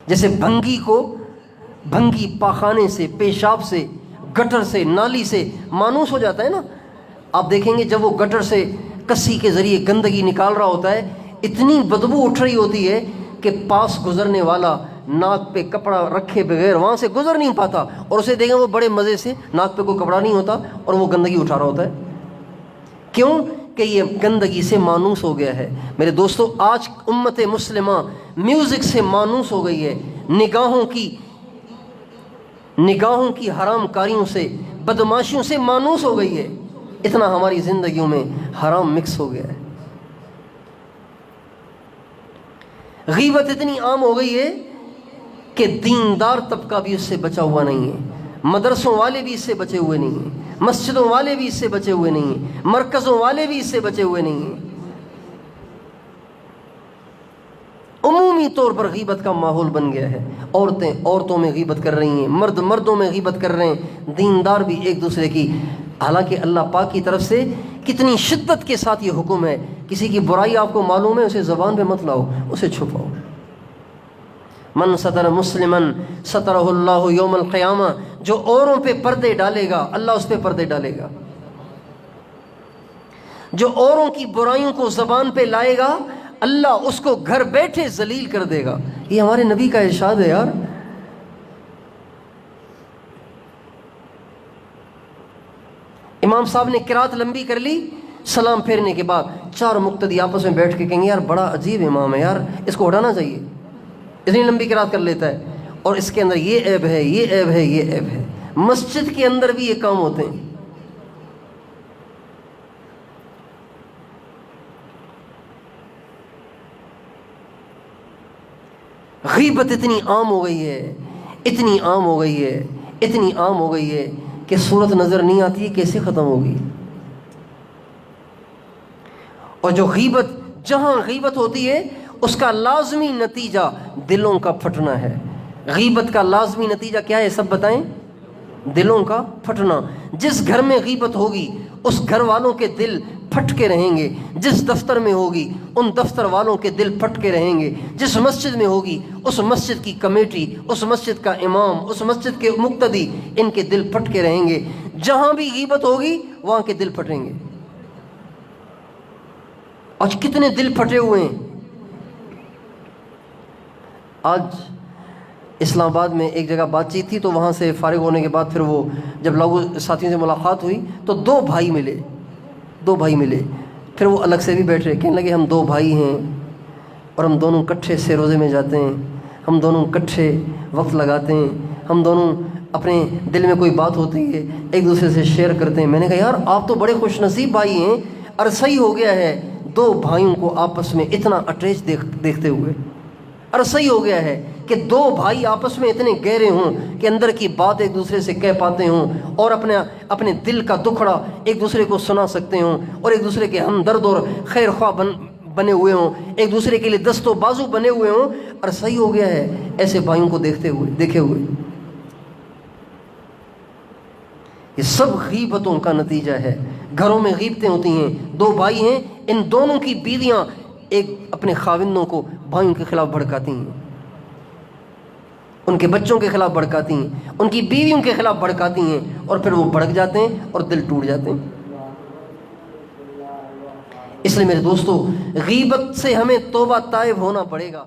جیسے بھنگی پاخانے سے، پیشاب سے، گٹر سے، نالی سے مانوس ہو جاتا ہے نا. آپ دیکھیں گے جب وہ گٹر سے کسی کے ذریعے گندگی نکال رہا ہوتا ہے، اتنی بدبو اٹھ رہی ہوتی ہے کہ پاس گزرنے والا ناک پہ کپڑا رکھے بغیر وہاں سے گزر نہیں پاتا، اور اسے دیکھیں وہ بڑے مزے سے ناک پہ کوئی کپڑا نہیں ہوتا اور وہ گندگی اٹھا رہا ہوتا ہے. کیوں؟ کہ یہ گندگی سے مانوس ہو گیا ہے. میرے دوستو، آج امت مسلمہ میوزک سے مانوس ہو گئی ہے، نگاہوں کی حرام کاریوں سے، بدماشیوں سے مانوس ہو گئی ہے. اتنا ہماری زندگیوں میں حرام مکس ہو گیا ہے. غیبت اتنی عام ہو گئی ہے کہ دیندار طبقہ بھی اس سے بچا ہوا نہیں ہے، مدرسوں والے بھی اس سے بچے ہوئے نہیں ہیں، مسجدوں والے بھی اس سے بچے ہوئے نہیں ہیں، مرکزوں والے بھی اس سے بچے ہوئے نہیں ہیں. عمومی طور پر غیبت کا ماحول بن گیا ہے. عورتیں عورتوں میں غیبت کر رہی ہیں، مرد مردوں میں غیبت کر رہے ہیں، دیندار بھی ایک دوسرے کی. حالانکہ اللہ پاک کی طرف سے کتنی شدت کے ساتھ یہ حکم ہے، کسی کی برائی آپ کو معلوم ہے اسے زبان پہ مت لاؤ، اسے چھپاؤ. من ستر مسلمن سترہ اللہ یوم القیامہ، جو اوروں پہ پردے ڈالے گا اللہ اس پہ پردے ڈالے گا. جو اوروں کی برائیوں کو زبان پہ لائے گا اللہ اس کو گھر بیٹھے ذلیل کر دے گا. یہ ہمارے نبی کا ارشاد ہے یار. امام صاحب نے قرات لمبی کر لی، سلام پھیرنے کے بعد 4 مقتدی آپس میں بیٹھ کے کہیں گے یار بڑا عجیب امام ہے یار، اس کو اڑانا چاہیے، اتنی لمبی قرات کر لیتا ہے، اور اس کے اندر یہ عیب ہے، یہ عیب ہے، یہ عیب ہے. مسجد کے اندر بھی یہ کام ہوتے ہیں. غیبت اتنی عام ہو گئی ہے، اتنی عام ہو گئی ہے، اتنی عام ہو گئی ہے کہ صورت نظر نہیں آتی ہے کیسے ختم ہوگی. اور جو غیبت، جہاں غیبت ہوتی ہے اس کا لازمی نتیجہ دلوں کا پھٹنا ہے. غیبت کا لازمی نتیجہ کیا ہے سب بتائیں؟ دلوں کا پھٹنا. جس گھر میں غیبت ہوگی اس گھر والوں کے دل پھٹ کے رہیں گے. جس دفتر میں ہوگی ان دفتر والوں کے دل پھٹ کے رہیں گے. جس مسجد میں ہوگی اس مسجد کی کمیٹی، اس مسجد کا امام، اس مسجد کے مقتدی، ان کے دل پھٹ کے رہیں گے. جہاں بھی غیبت ہوگی وہاں کے دل پھٹیں گے. آج کتنے دل پھٹے ہوئے ہیں. آج اسلام آباد میں ایک جگہ بات چیت تھی، تو وہاں سے فارغ ہونے کے بعد پھر وہ جب لوگوں ساتھیوں سے ملاقات ہوئی تو 2 بھائی ملے. پھر وہ الگ سے بھی بیٹھے، کہنے لگے ہم 2 بھائی ہیں اور ہم دونوں کٹھے سے روزے میں جاتے ہیں، ہم دونوں کٹھے وقت لگاتے ہیں، ہم دونوں اپنے دل میں کوئی بات ہوتی ہے ایک دوسرے سے شیئر کرتے ہیں. میں نے کہا یار آپ تو بڑے خوش نصیب بھائی ہیں، عرصہ ہی ہو گیا ہے 2 بھائیوں کو آپس میں اتنا اٹیچ دیکھتے ہوئے. عرصہ ہی ہو گیا ہے کہ 2 بھائی آپس میں اتنے گہرے ہوں کہ اندر کی بات ایک دوسرے سے کہہ پاتے ہوں، اور اپنے دل کا دکھڑا ایک دوسرے کو سنا سکتے ہوں، اور ایک دوسرے کے ہمدرد اور خیر خواہ بنے ہوئے ہوں، ایک دوسرے کے لیے دست و بازو بنے ہوئے ہوں. عرصہ ہی ہو گیا ہے ایسے بھائیوں کو دیکھے ہوئے. یہ سب غیبتوں کا نتیجہ ہے. گھروں میں غیبتیں ہوتی ہیں. 2 بھائی ہیں، ان دونوں کی بیویاں ایک اپنے خاوندوں کو بھائیوں کے خلاف بھڑکاتی ہیں، ان کے بچوں کے خلاف بھڑکاتی ہیں، ان کی بیویوں کے خلاف بھڑکاتی ہیں، اور پھر وہ بھڑک جاتے ہیں اور دل ٹوٹ جاتے ہیں. اس لیے میرے دوستو غیبت سے ہمیں توبہ تائب ہونا پڑے گا.